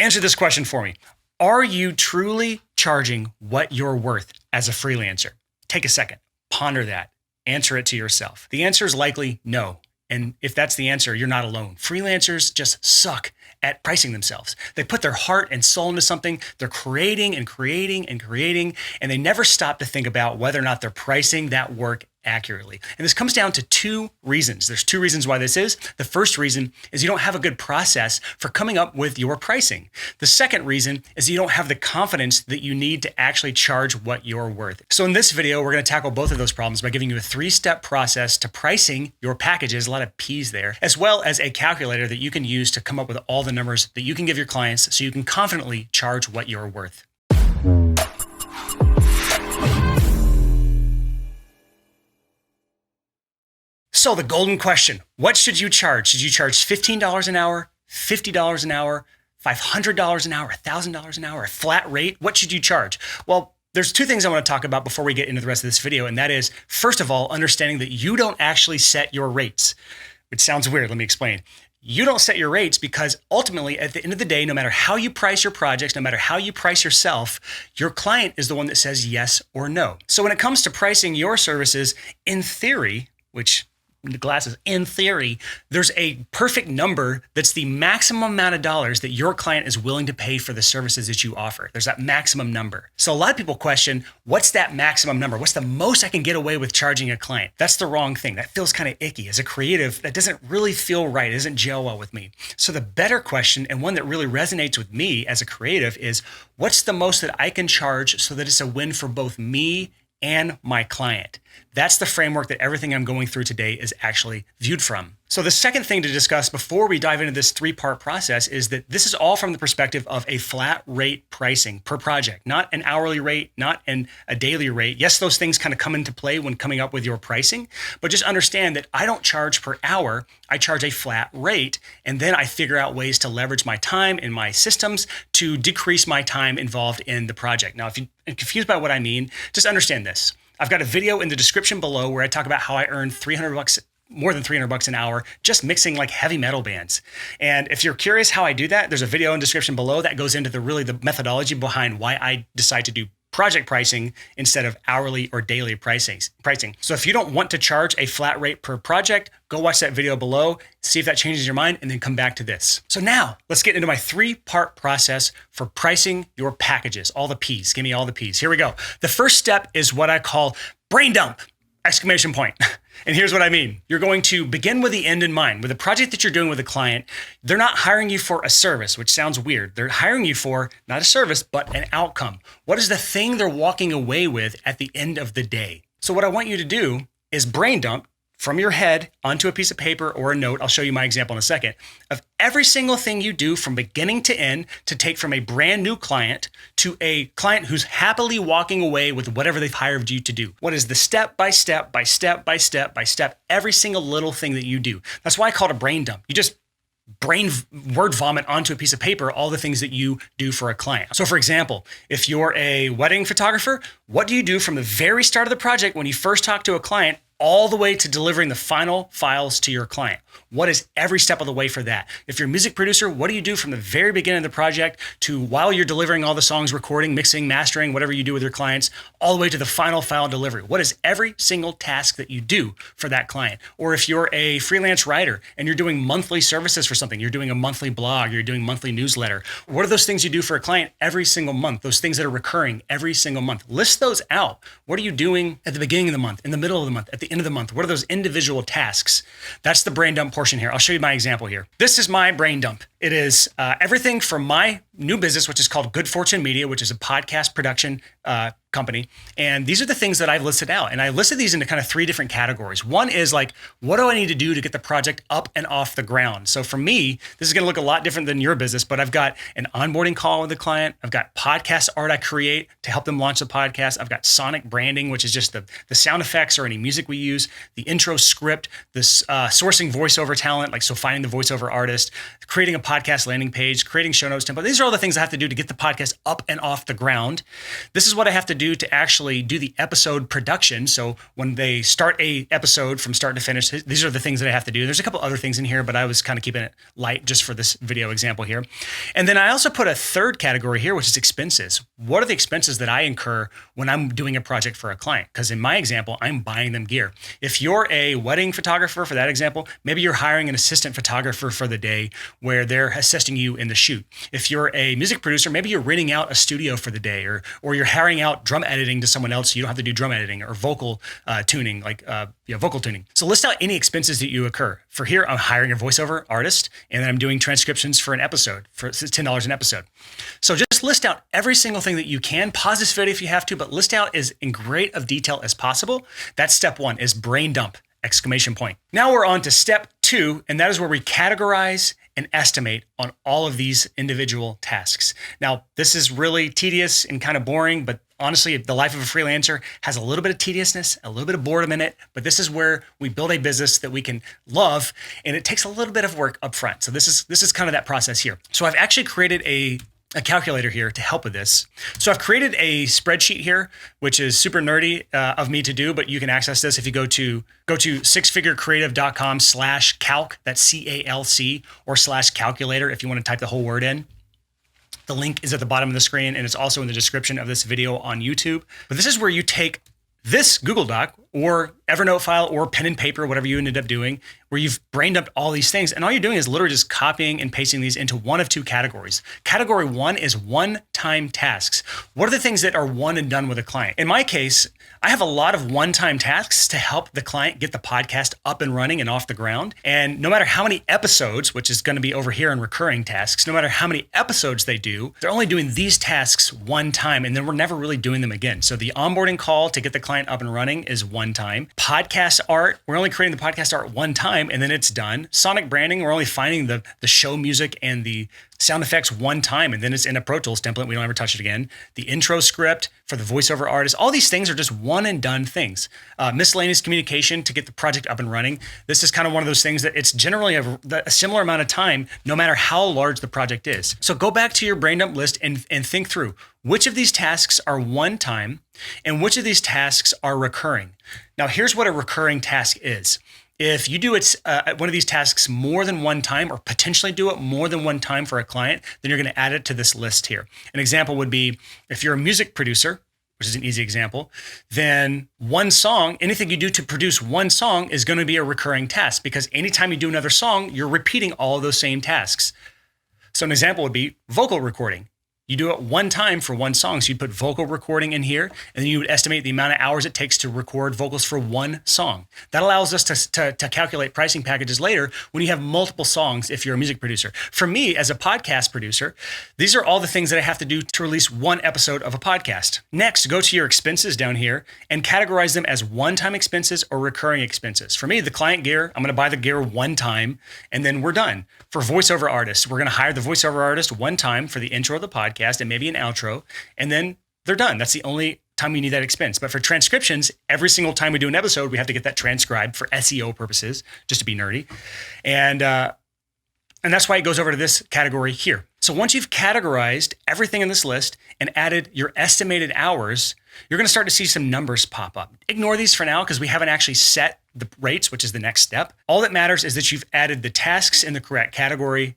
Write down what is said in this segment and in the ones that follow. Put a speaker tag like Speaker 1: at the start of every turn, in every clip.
Speaker 1: Answer this question for me. Are you truly charging what you're worth as a freelancer? Take a second, ponder that, answer it to yourself. The answer is likely no. And if that's the answer, you're not alone. Freelancers just suck at pricing themselves. They put their heart and soul into something. They're creating and creating and creating, and they never stop to think about whether or not they're pricing that work accurately. And this comes down to two reasons. There's two reasons why this is. The first reason is you don't have a good process for coming up with your pricing. The second reason is you don't have the confidence that you need to actually charge what you're worth. So in this video, we're going to tackle both of those problems by giving you a 3-step process to pricing your packages, a lot of P's there, as well as a calculator that you can use to come up with all the numbers that you can give your clients so you can confidently charge what you're worth. So the golden question, what should you charge? Should you charge $15 an hour, $50 an hour, $500 an hour, $1,000 an hour, a flat rate? What should you charge? Well, there's two things I want to talk about before we get into the rest of this video. And that is, first of all, understanding that you don't actually set your rates, which sounds weird. Let me explain. You don't set your rates because ultimately, at the end of the day, no matter how you price your projects, no matter how you price yourself, your client is the one that says yes or no. So when it comes to pricing your services, in theory, which the glasses, in theory, there's a perfect number that's the maximum amount of dollars that your client is willing to pay for the services that you offer. There's that maximum number. So a lot of people question, what's that maximum number? What's the most I can get away with charging a client? That's the wrong thing. That feels kind of icky. As a creative, that doesn't really feel right. It doesn't gel well with me. So the better question, and one that really resonates with me as a creative, is what's the most that I can charge so that it's a win for both me and my client? That's the framework that everything I'm going through today is actually viewed from. So the second thing to discuss before we dive into this 3-part process is that this is all from the perspective of a flat rate pricing per project, not an hourly rate, not a daily rate. Yes, those things kind of come into play when coming up with your pricing, but just understand that I don't charge per hour. I charge a flat rate, and then I figure out ways to leverage my time in my systems to decrease my time involved in the project. Now, if you're confused by what I mean, just understand this. I've got a video in the description below where I talk about how I earn $300, more than $300 an hour, just mixing like heavy metal bands. And if you're curious how I do that, there's a video in the description below that goes into the methodology behind why I decide to do project pricing instead of hourly or daily pricing. So if you don't want to charge a flat rate per project, go watch that video below, see if that changes your mind, and then come back to this. So now let's get into my 3-part process for pricing your packages. All the P's, give me all the P's. Here we go. The first step is what I call brain dump, exclamation point. And here's what I mean. You're going to begin with the end in mind. With a project that you're doing with a client, they're not hiring you for a service, which sounds weird. They're hiring you for not a service, but an outcome. What is the thing they're walking away with at the end of the day? So what I want you to do is brain dump from your head onto a piece of paper or a note. I'll show you my example in a second, of every single thing you do from beginning to end to take from a brand new client to a client who's happily walking away with whatever they've hired you to do. What is the step by step, by step, by step, by step, every single little thing that you do. That's why I call it a brain dump. You just word vomit onto a piece of paper all the things that you do for a client. So for example, if you're a wedding photographer, what do you do from the very start of the project when you first talk to a client all the way to delivering the final files to your client? What is every step of the way for that? If you're a music producer, what do you do from the very beginning of the project to while you're delivering all the songs, recording, mixing, mastering, whatever you do with your clients, all the way to the final file delivery? What is every single task that you do for that client? Or if you're a freelance writer and you're doing monthly services for something, you're doing a monthly blog, you're doing monthly newsletter, what are those things you do for a client every single month? Those things that are recurring every single month. List those out. What are you doing at the beginning of the month, in the middle of the month, at the end of the month? What are those individual tasks? That's the brain dump portion here. I'll show you my example here. This is my brain dump. It is everything from my new business, which is called Good Fortune Media, which is a podcast production company. And these are the things that I've listed out. And I listed these into kind of 3 different categories. One is like, what do I need to do to get the project up and off the ground? So for me, this is going to look a lot different than your business, but I've got an onboarding call with the client. I've got podcast art I create to help them launch the podcast. I've got sonic branding, which is just the sound effects or any music we use, the intro script, this sourcing voiceover talent, like so finding the voiceover artist, creating a podcast landing page, creating show notes template. These are all the things I have to do to get the podcast up and off the ground. This is what I have to do to actually do the episode production. So when they start a episode from start to finish, these are the things that I have to do. There's a couple other things in here, but I was kind of keeping it light just for this video example here. And then I also put a third category here, which is expenses. What are the expenses that I incur when I'm doing a project for a client? Because in my example, I'm buying them gear. If you're a wedding photographer, for that example, maybe you're hiring an assistant photographer for the day where they're assisting you in the shoot. If you're a music producer, maybe you're renting out a studio for the day, or you're hiring out drum editing to someone else so you don't have to do drum editing, or vocal tuning, vocal tuning. So list out any expenses that you incur. For here, I'm hiring a voiceover artist, and then I'm doing transcriptions for an episode for $10 an episode. So just list out every single thing that you can. Pause this video if you have to, but list out as in great of detail as possible. That's step one, is brain dump, exclamation point. Now we're on to step two, and that is where we categorize and estimate on all of these individual tasks. Now, this is really tedious and kind of boring, but honestly, the life of a freelancer has a little bit of tediousness, a little bit of boredom in it, but this is where we build a business that we can love, and it takes a little bit of work up front. So this is kind of that process here. So I've actually created a calculator here to help with this. So I've created a spreadsheet here, which is super nerdy of me to do, but you can access this if you go to sixfigurecreative.com/calc, that's CALC, or /calculator if you want to type the whole word in. The link is at the bottom of the screen, and it's also in the description of this video on YouTube. But this is where you take this Google Doc or Evernote file or pen and paper, whatever you ended up doing, where you've brain dumped all these things. And all you're doing is literally just copying and pasting these into one of two categories. Category one is one-time tasks. What are the things that are one and done with a client? In my case, I have a lot of one-time tasks to help the client get the podcast up and running and off the ground. And no matter how many episodes, which is going to be over here in recurring tasks, no matter how many episodes they do, they're only doing these tasks one time, and then we're never really doing them again. So the onboarding call to get the client up and running is one time. Podcast art, we're only creating the podcast art one time, and then it's done. Sonic branding, we're only finding the show music and the sound effects one time, and then it's in a Pro Tools template. We don't ever touch it again. The intro script for the voiceover artist, all these things are just one and done things. Miscellaneous communication to get the project up and running. This is kind of one of those things that it's generally a similar amount of time, no matter how large the project is. So go back to your brain dump list and think through which of these tasks are one time and which of these tasks are recurring. Now, here's what a recurring task is. If you do one of these tasks more than one time, or potentially do it more than one time for a client, then you're going to add it to this list here. An example would be if you're a music producer, which is an easy example, then one song, anything you do to produce one song is going to be a recurring task, because anytime you do another song, you're repeating all of those same tasks. So an example would be vocal recording. You do it one time for one song. So you'd put vocal recording in here, and then you would estimate the amount of hours it takes to record vocals for one song. That allows us to calculate pricing packages later when you have multiple songs if you're a music producer. For me, as a podcast producer, these are all the things that I have to do to release one episode of a podcast. Next, go to your expenses down here and categorize them as one-time expenses or recurring expenses. For me, the client gear, I'm going to buy the gear one time, and then we're done. For voiceover artists, we're going to hire the voiceover artist one time for the intro of the podcast and maybe an outro, and then they're done. That's the only time we need that expense. But for transcriptions, every single time we do an episode, we have to get that transcribed for SEO purposes, just to be nerdy. And that's why it goes over to this category here. So once you've categorized everything in this list and added your estimated hours, you're going to start to see some numbers pop up. Ignore these for now because we haven't actually set the rates, which is the next step. All that matters is that you've added the tasks in the correct category,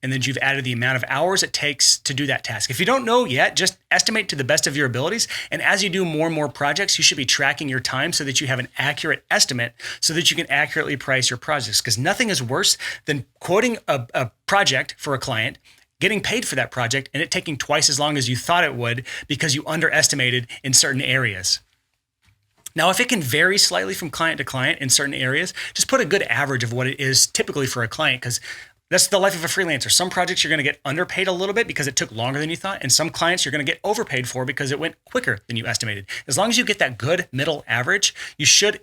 Speaker 1: and then you've added the amount of hours it takes to do that task. If you don't know yet, just estimate to the best of your abilities. And as you do more and more projects, you should be tracking your time so that you have an accurate estimate so that you can accurately price your projects. Because nothing is worse than quoting a project for a client, getting paid for that project, and it taking twice as long as you thought it would because you underestimated in certain areas. Now, if it can vary slightly from client to client in certain areas, just put a good average of what it is typically for a client, because that's the life of a freelancer. Some projects you're going to get underpaid a little bit because it took longer than you thought, and some clients you're going to get overpaid for because it went quicker than you estimated. As long as you get that good middle average, it should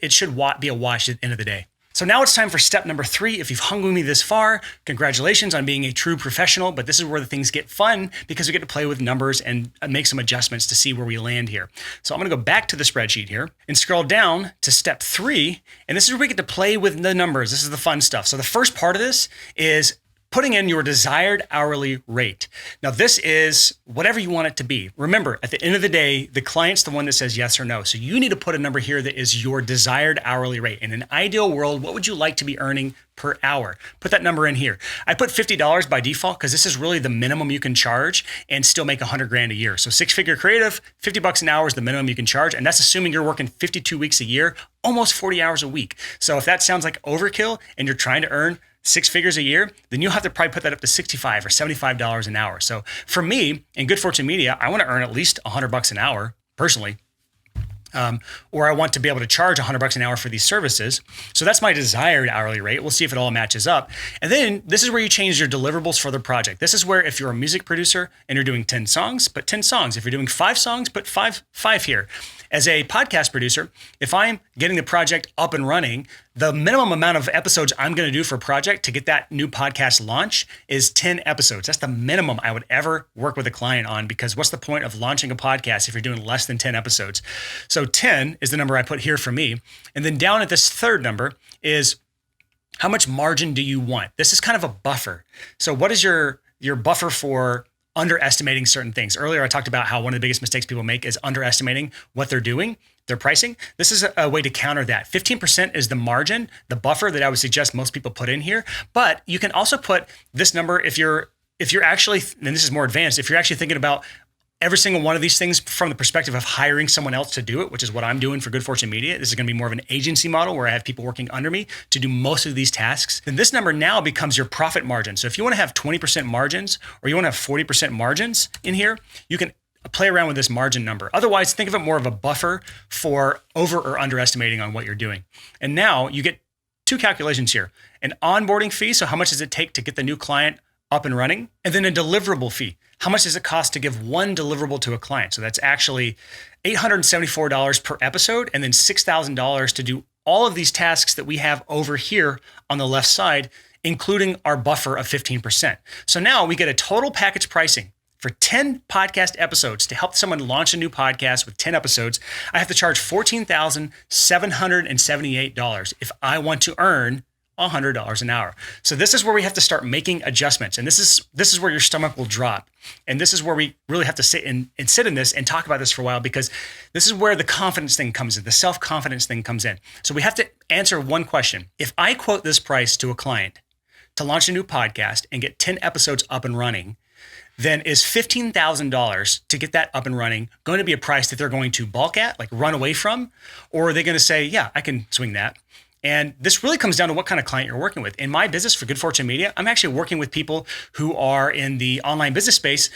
Speaker 1: be a wash at the end of the day. So now it's time for step number 3. If you've hung with me this far, congratulations on being a true professional, but this is where the things get fun because we get to play with numbers and make some adjustments to see where we land here. So I'm going to go back to the spreadsheet here and scroll down to step 3. And this is where we get to play with the numbers. This is the fun stuff. So the first part of this is putting in your desired hourly rate. Now, this is whatever you want it to be. Remember, at the end of the day, the client's the one that says yes or no. So you need to put a number here that is your desired hourly rate. In an ideal world, what would you like to be earning per hour? Put that number in here. I put $50 by default because this is really the minimum you can charge and still make $100,000 a year. So six-figure creative, $50 an hour is the minimum you can charge. And that's assuming you're working 52 weeks a year, almost 40 hours a week. So if that sounds like overkill and you're trying to earn six figures a year, then you'll have to probably put that up to $65 or $75 an hour. So for me, in Good Fortune Media, I want to earn at least $100 an hour personally. Or I want to be able to charge $100 an hour for these services. So that's my desired hourly rate. We'll see if it all matches up. And then this is where you change your deliverables for the project. This is where if you're a music producer and you're doing 10 songs, put 10 songs. If you're doing 5 songs, put five here. As a podcast producer, if I'm getting the project up and running, the minimum amount of episodes I'm going to do for a project to get that new podcast launch is 10 episodes. That's the minimum I would ever work with a client on, because what's the point of launching a podcast if you're doing less than 10 episodes? So 10 is the number I put here for me. And then down at this third number is how much margin do you want? This is kind of a buffer. So what is your buffer for underestimating certain things? Earlier, I talked about how one of the biggest mistakes people make is underestimating what they're doing, their pricing. This is a way to counter that. 15% is the margin, the buffer that I would suggest most people put in here. But you can also put this number if you're actually, and this is more advanced, if you're actually thinking about every single one of these things from the perspective of hiring someone else to do it, which is what I'm doing for Good Fortune Media. This is going to be more of an agency model where I have people working under me to do most of these tasks. Then this number now becomes your profit margin. So if you want to have 20% margins or you want to have 40% margins in here, you can play around with this margin number. Otherwise, think of it more of a buffer for over or underestimating on what you're doing. And now you get 2 calculations here: an onboarding fee. So how much does it take to get the new client up and running? And then a deliverable fee. How much does it cost to give one deliverable to a client? So that's actually $874 per episode, and then $6,000 to do all of these tasks that we have over here on the left side, including our buffer of 15%. So now we get a total package pricing for 10 podcast episodes. To help someone launch a new podcast with 10 episodes, I have to charge $14,778 if I want to earn $100 an hour. So this is where we have to start making adjustments. And this is where your stomach will drop. And this is where we really have to sit in this and talk about this for a while, because this is where the confidence thing comes in, the self-confidence thing comes in. So we have to answer one question. If I quote this price to a client to launch a new podcast and get 10 episodes up and running, then is $15,000 to get that up and running going to be a price that they're going to balk at, like run away from? Or are they going to say, yeah, I can swing that? And this really comes down to what kind of client you're working with. In my business for Good Fortune Media, I'm actually working with people who are in the online business space,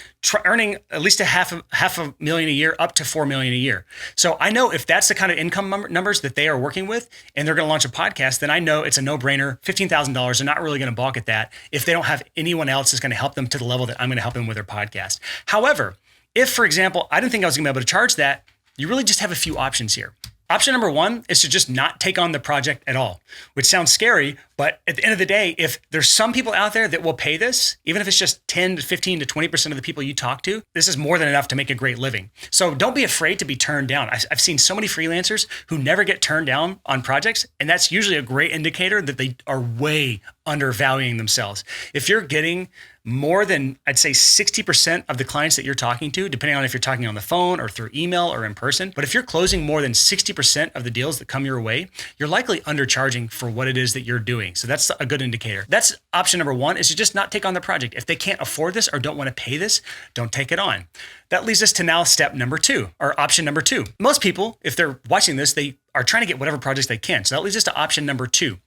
Speaker 1: earning at least half a million a year up to $4 million a year. So I know if that's the kind of income numbers that they are working with and they're going to launch a podcast, then I know it's a no-brainer. $15,000, they're not really going to balk at that if they don't have anyone else that's going to help them to the level that I'm going to help them with their podcast. However, if, for example, I didn't think I was going to be able to charge that, you really just have a few options here. Option number 1 is to just not take on the project at all, which sounds scary, but at the end of the day, if there's some people out there that will pay this, even if it's just 10 to 15 to 20% of the people you talk to, this is more than enough to make a great living. So don't be afraid to be turned down. I've seen so many freelancers who never get turned down on projects, and that's usually a great indicator that they are way undervaluing themselves. If you're getting more than, I'd say, 60% of the clients that you're talking to, depending on if you're talking on the phone or through email or in person, but if you're closing more than 60% of the deals that come your way, you're likely undercharging for what it is that you're doing. So that's a good indicator. That's option number 1, is to just not take on the project. If they can't afford this or don't want to pay this, don't take it on. That leads us to now step number 2, or option number 2. Most people, if they're watching this, they are trying to get whatever projects they can. So that leads us to option number 2,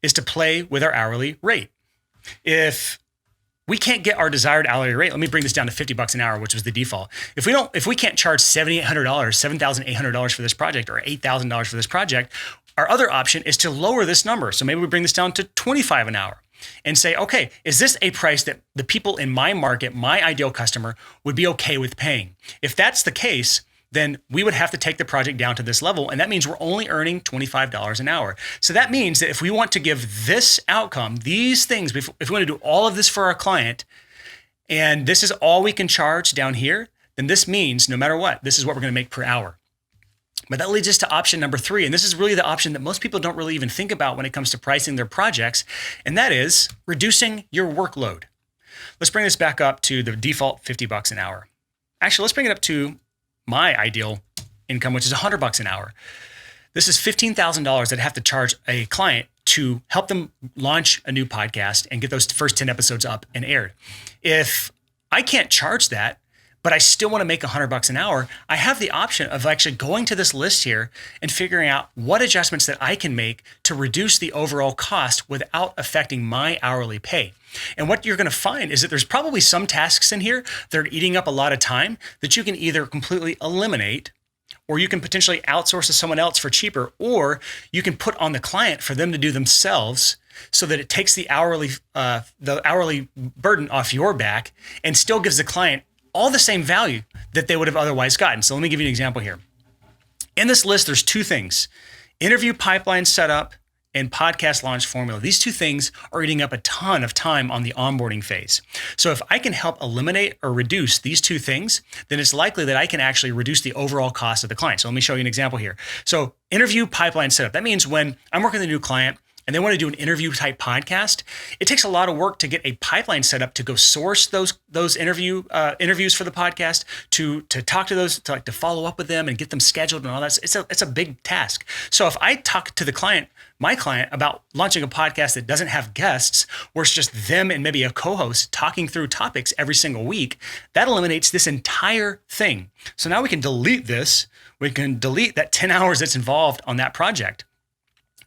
Speaker 1: is to play with our hourly rate. If we can't get our desired hourly rate, let me bring this down to $50 an hour, which was the default. If we can't charge $7,800, $7,800 for this project, or $8,000 for this project, our other option is to lower this number. So maybe we bring this down to $25 an hour and say, okay, is this a price that the people in my market, my ideal customer, would be okay with paying? If that's the case, then we would have to take the project down to this level. And that means we're only earning $25 an hour. So that means that if we want to give this outcome, these things, if we want to do all of this for our client, and this is all we can charge down here, then this means no matter what, this is what we're going to make per hour. But that leads us to option number 3. And this is really the option that most people don't really even think about when it comes to pricing their projects. And that is reducing your workload. Let's bring this back up to the default $50 an hour. Actually, let's bring it up to my ideal income, which is $100 an hour. This is $15,000 that I have to charge a client to help them launch a new podcast and get those first 10 episodes up and aired. If I can't charge that, but I still want to make $100 an hour, I have the option of actually going to this list here and figuring out what adjustments that I can make to reduce the overall cost without affecting my hourly pay. And what you're going to find is that there's probably some tasks in here that are eating up a lot of time that you can either completely eliminate, or you can potentially outsource to someone else for cheaper, or you can put on the client for them to do themselves so that it takes the hourly burden off your back and still gives the client all the same value that they would have otherwise gotten. So let me give you an example here. In this list, there's 2 things: interview pipeline setup and podcast launch formula. These 2 things are eating up a ton of time on the onboarding phase. So if I can help eliminate or reduce these 2 things, then it's likely that I can actually reduce the overall cost of the client. So let me show you an example here. So interview pipeline setup. That means when I'm working with a new client and they want to do an interview type podcast, it takes a lot of work to get a pipeline set up to go source those interviews for the podcast, to talk to those, to follow up with them and get them scheduled and all that. It's a big task. So if I talk to my client about launching a podcast that doesn't have guests, where it's just them and maybe a co-host talking through topics every single week, that eliminates this entire thing. So now we can delete this. We can delete that 10 hours that's involved on that project.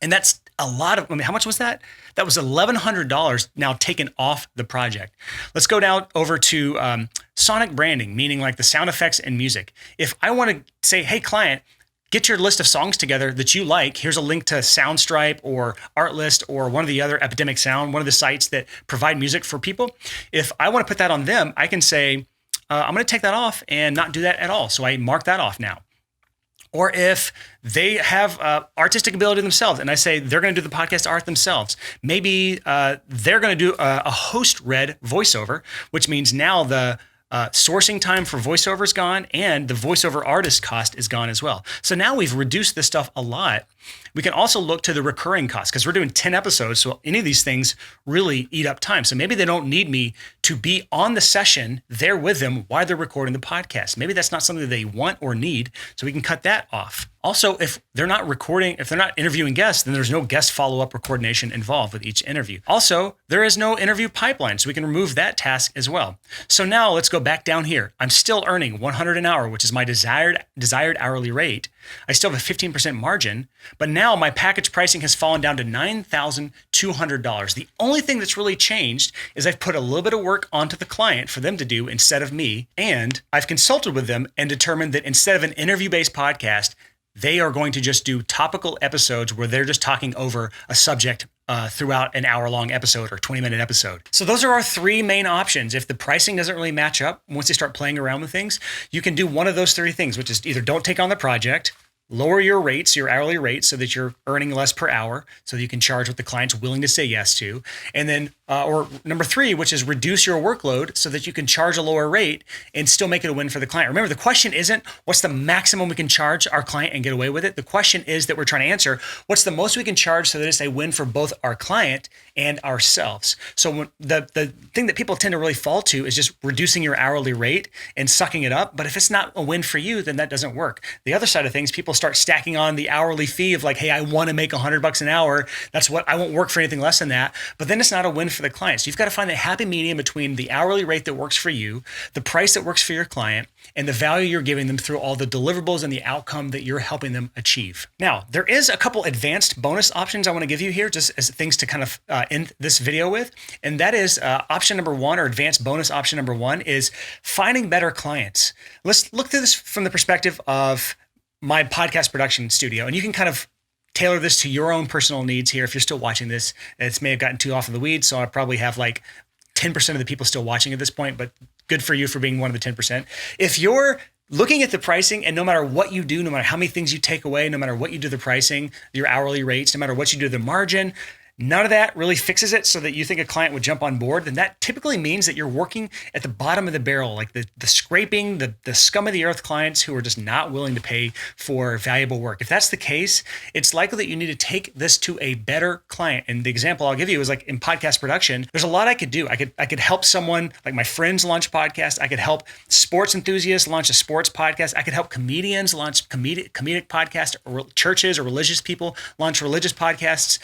Speaker 1: And that's a lot of, how much was that? That was $1,100 now taken off the project. Let's go down over to sonic branding, meaning like the sound effects and music. If I want to say, hey, client, get your list of songs together that you like. Here's a link to Soundstripe or Artlist or one of the other Epidemic Sound, one of the sites that provide music for people. If I want to put that on them, I can say, I'm going to take that off and not do that at all. So I mark that off now. Or if they have artistic ability themselves and I say they're going to do the podcast art themselves, maybe they're going to do a host-read voiceover, which means now the sourcing time for voiceover is gone and the voiceover artist cost is gone as well. So now we've reduced this stuff a lot. We can also look to the recurring costs because we're doing 10 episodes. So any of these things really eat up time. So maybe they don't need me to be on the session there with them while they're recording the podcast. Maybe that's not something they want or need. So we can cut that off. Also, if they're not interviewing guests, then there's no guest follow-up or coordination involved with each interview. Also, there is no interview pipeline, so we can remove that task as well. So now let's go back down here. I'm still earning $100 an hour, which is my desired hourly rate. I still have a 15% margin, but now my package pricing has fallen down to $9,200. The only thing that's really changed is I've put a little bit of work onto the client for them to do instead of me, and I've consulted with them and determined that instead of an interview-based podcast, they are going to just do topical episodes where they're just talking over a subject throughout an hour-long episode or 20-minute episode. So those are our 3 main options. If the pricing doesn't really match up, once they start playing around with things, you can do one of those 3 things, which is either don't take on the project, lower your rates, your hourly rates, so that you're earning less per hour, so that you can charge what the client's willing to say yes to. And then, or number 3, which is reduce your workload so that you can charge a lower rate and still make it a win for the client. Remember, the question isn't what's the maximum we can charge our client and get away with it. The question is that we're trying to answer, what's the most we can charge so that it's a win for both our client and ourselves. So when the thing that people tend to really fall to is just reducing your hourly rate and sucking it up. But if it's not a win for you, then that doesn't work. The other side of things, people start stacking on the hourly fee of like, hey, I want to make $100 an hour. That's what I won't work for anything less than that. But then it's not a win for the client. So you've got to find the happy medium between the hourly rate that works for you, the price that works for your client, and the value you're giving them through all the deliverables and the outcome that you're helping them achieve. Now, there is a couple advanced bonus options I want to give you here just as things to kind of end this video with. And that is option number 1, or advanced bonus option number 1, is finding better clients. Let's look through this from the perspective of my podcast production studio. And you can kind of tailor this to your own personal needs here. If you're still watching this, it may have gotten too off in the weeds. So I probably have like 10% of the people still watching at this point, but good for you for being one of the 10%. If you're looking at the pricing, and no matter what you do, no matter how many things you take away, no matter what you do the pricing, your hourly rates, no matter what you do the margin, none of that really fixes it so that you think a client would jump on board, then that typically means that you're working at the bottom of the barrel, like the scraping, the scum of the earth clients who are just not willing to pay for valuable work. If that's the case, it's likely that you need to take this to a better client. And the example I'll give you is like in podcast production, there's a lot I could do. I could help someone like my friends launch a podcast. I could help sports enthusiasts launch a sports podcast. I could help comedians launch comedic podcasts, or churches or religious people launch religious podcasts.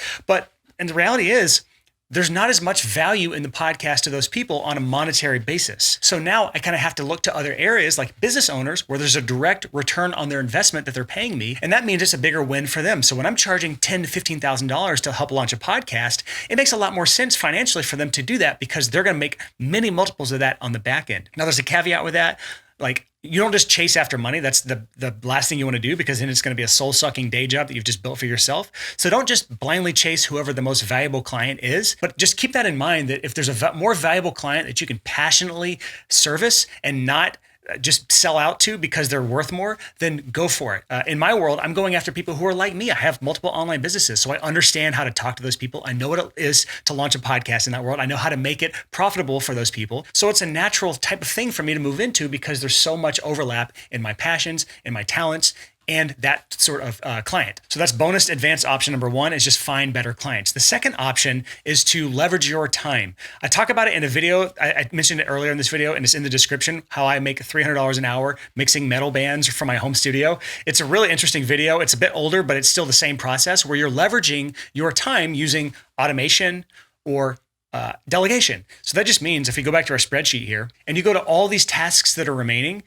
Speaker 1: And the reality is, there's not as much value in the podcast to those people on a monetary basis. So now I kind of have to look to other areas like business owners where there's a direct return on their investment that they're paying me. And that means it's a bigger win for them. So when I'm charging $10,000 to $15,000 to help launch a podcast, it makes a lot more sense financially for them to do that because they're going to make many multiples of that on the back end. Now there's a caveat with that. Like, you don't just chase after money. That's the last thing you want to do, because then it's going to be a soul-sucking day job that you've just built for yourself. So don't just blindly chase whoever the most valuable client is, but just keep that in mind that if there's a more valuable client that you can passionately service and not just sell out to because they're worth more, then go for it. In my world, I'm going after people who are like me. I have multiple online businesses, so I understand how to talk to those people. I know what it is to launch a podcast in that world. I know how to make it profitable for those people. So it's a natural type of thing for me to move into because there's so much overlap in my passions, in my talents, and that sort of client. So that's bonus advanced option number one, is just find better clients. The second option is to leverage your time. I talk about it in a video. I mentioned it earlier in this video, and it's in the description, how I make $300 an hour mixing metal bands from my home studio. It's a really interesting video. It's a bit older, but it's still the same process where you're leveraging your time using automation or delegation. So that just means if you go back to our spreadsheet here and you go to all these tasks that are remaining,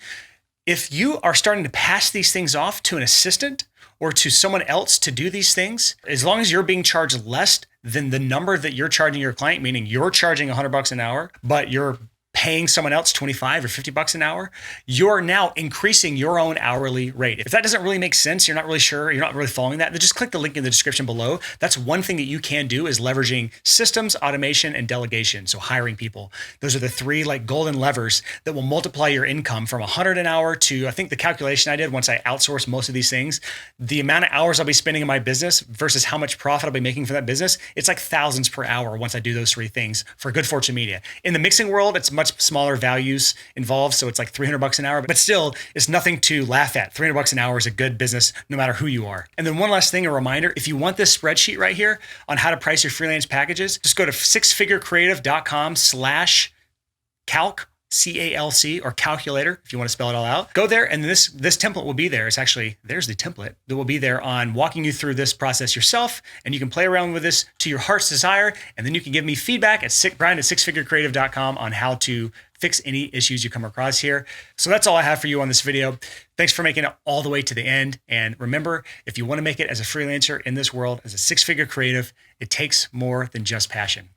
Speaker 1: if you are starting to pass these things off to an assistant or to someone else to do these things, as long as you're being charged less than the number that you're charging your client, meaning you're charging $100 an hour, but you're paying someone else $25 or $50 an hour, you're now increasing your own hourly rate. If that doesn't really make sense, you're not really sure, you're not really following that, then just click the link in the description below. That's one thing that you can do, is leveraging systems, automation, and delegation. So hiring people. Those are the three like golden levers that will multiply your income from $100 an hour to, I think the calculation I did once I outsourced most of these things, the amount of hours I'll be spending in my business versus how much profit I'll be making for that business, it's like thousands per hour once I do those three things for Good Fortune Media. In the mixing world, it's much smaller values involved. So it's like $300 an hour, but still it's nothing to laugh at. $300 an hour is a good business no matter who you are. And then one last thing, a reminder, if you want this spreadsheet right here on how to price your freelance packages, just go to sixfigurecreative.com/calc, CALC, or calculator, if you want to spell it all out. Go there, and this template will be there. It's actually, there's the template that will be there on walking you through this process yourself, and you can play around with this to your heart's desire, and then you can give me feedback at Brian at sixfigurecreative.com on how to fix any issues you come across here. So that's all I have for you on this video. Thanks for making it all the way to the end. And remember, if you want to make it as a freelancer in this world, as a six-figure creative, it takes more than just passion.